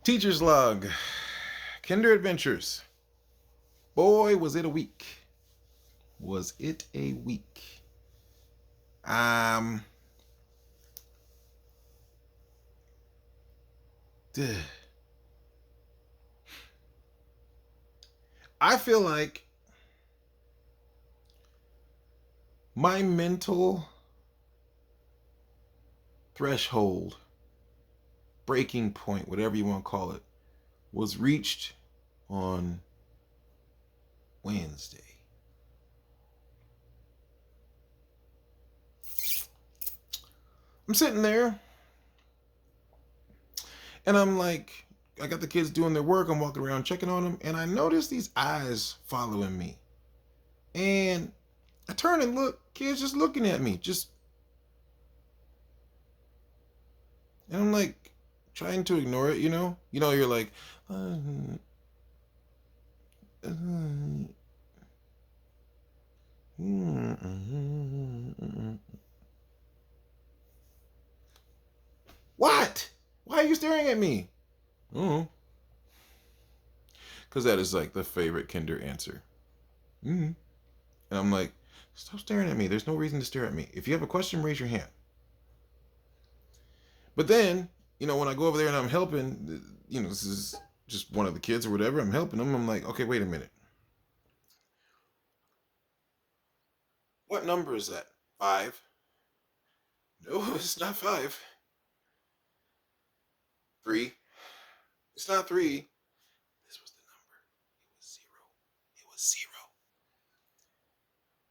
Teacher's log. Kinder Adventures. Boy, was it a week. Was it a week? Um, duh. I feel like my mental threshold, breaking point, whatever you want to call it, was reached on Wednesday. I'm sitting there and I'm like, I got the kids doing their work. I'm walking around checking on them, and I notice these eyes following me. And I turn and look, kids just looking at me, and I'm like trying to ignore it, you know? You're like, uh, uh, what? Why are you staring at me? Oh, because that is like the favorite Kinder answer. Mm-hmm. And I'm like, stop staring at me. There's no reason to stare at me. If you have a question, raise your hand. But then, when I go over there and I'm helping, this is just one of the kids or whatever, I'm helping them. I'm like, okay, wait a minute. What number is that? 5? No, it's not 5. 3? It's not 3. This was the number. It was 0. It was 0.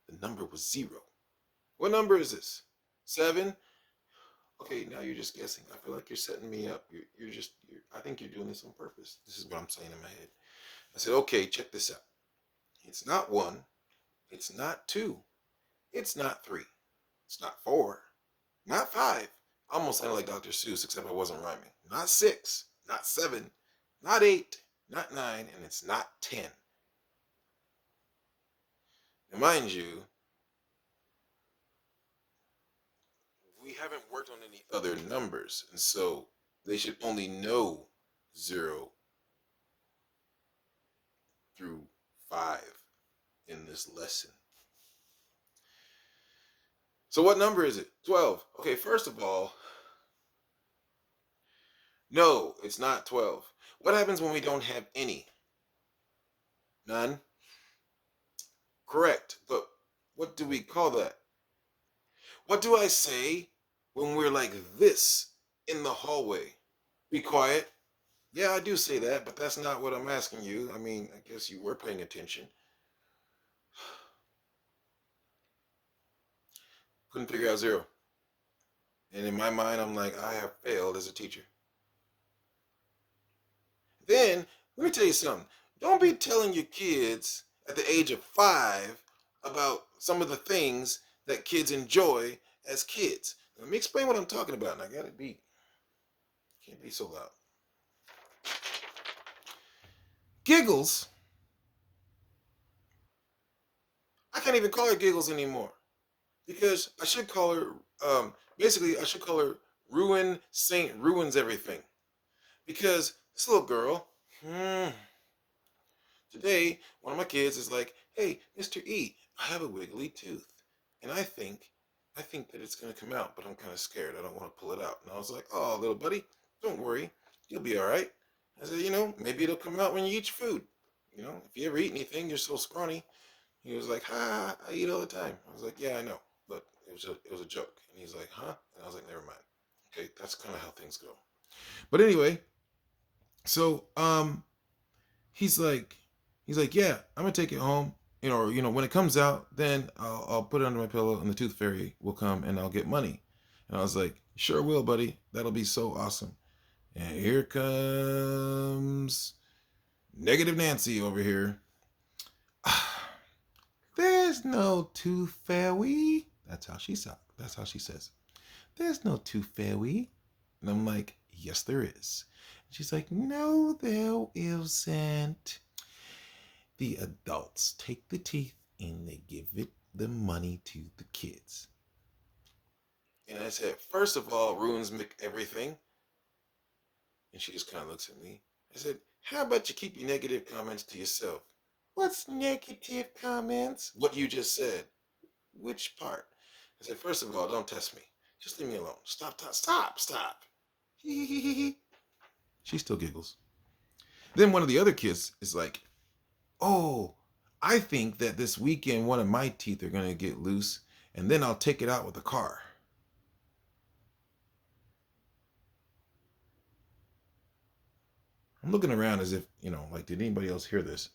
The number was 0. What number is this? 7? Okay, now you're just guessing. I feel like you're setting me up. I think you're doing this on purpose. This is what I'm saying in my head. I said, okay, check this out. It's not 1. It's not 2. It's not 3. It's not 4. Not 5. Almost sounded like Dr. Seuss, except I wasn't rhyming. Not 6. Not 7. Not 8. Not 9. And it's not 10. Now, mind you, we haven't worked on any other numbers, and so they should only know 0 through 5 in this lesson. So what number is it? 12. Okay, first of all, no, it's not 12. What happens when we don't have any? None? Correct. But what do we call that? What do I say when we're like this in the hallway? Be quiet. Yeah, I do say that, but that's not what I'm asking you. I mean, I guess you were paying attention. Couldn't figure out 0. And in my mind, I'm like, I have failed as a teacher. Then, let me tell you something. Don't be telling your kids at the age of 5 about some of the things that kids enjoy as kids. Let me explain what I'm talking about, and I gotta be, can't be so loud. Giggles. I can't even call her Giggles anymore because I should call her, basically, I should call her Ruin Saint Ruins Everything. Because this little girl, today, one of my kids is like, hey, Mr. E, I have a wiggly tooth. And I think that it's going to come out, but I'm kind of scared. I don't want to pull it out. And I was like, oh, little buddy, don't worry. You'll be all right. I said, maybe it'll come out when you eat your food. If you ever eat anything, you're so scrawny. He was like, ha, I eat all the time. I was like, yeah, I know. But it was a joke. And he's like, huh? And I was like, never mind. Okay, that's kind of how things go. But anyway, so he's like, yeah, I'm gonna take it home. When it comes out, then I'll put it under my pillow, and the tooth fairy will come, and I'll get money. And I was like, sure will, buddy. That'll be so awesome. And here comes Negative Nancy over here. There's no tooth fairy. That's how she says. That's how she says. There's no tooth fairy. And I'm like, yes, there is. She's like, no, there isn't. The adults take the teeth and they give the money to the kids. And I said, first of all, ruins everything. And she just kind of looks at me. I said, how about you keep your negative comments to yourself? What's negative comments? What you just said. Which part? I said, first of all, don't test me. Just leave me alone. Stop. She still giggles. Then one of the other kids is like, oh, I think that this weekend one of my teeth are going to get loose, and then I'll take it out with a car. I'm looking around as if, like, did anybody else hear this?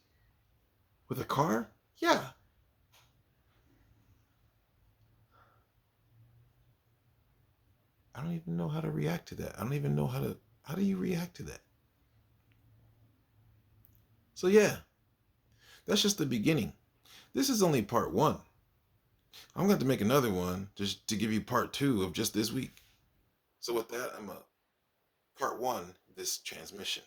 With a car? Yeah. I don't even know how to react to that. I don't even know how do you react to that? So yeah, that's just the beginning. This is only part one. I'm going to make another one just to give you part two of just this week. So with that, I'm part one this transmission.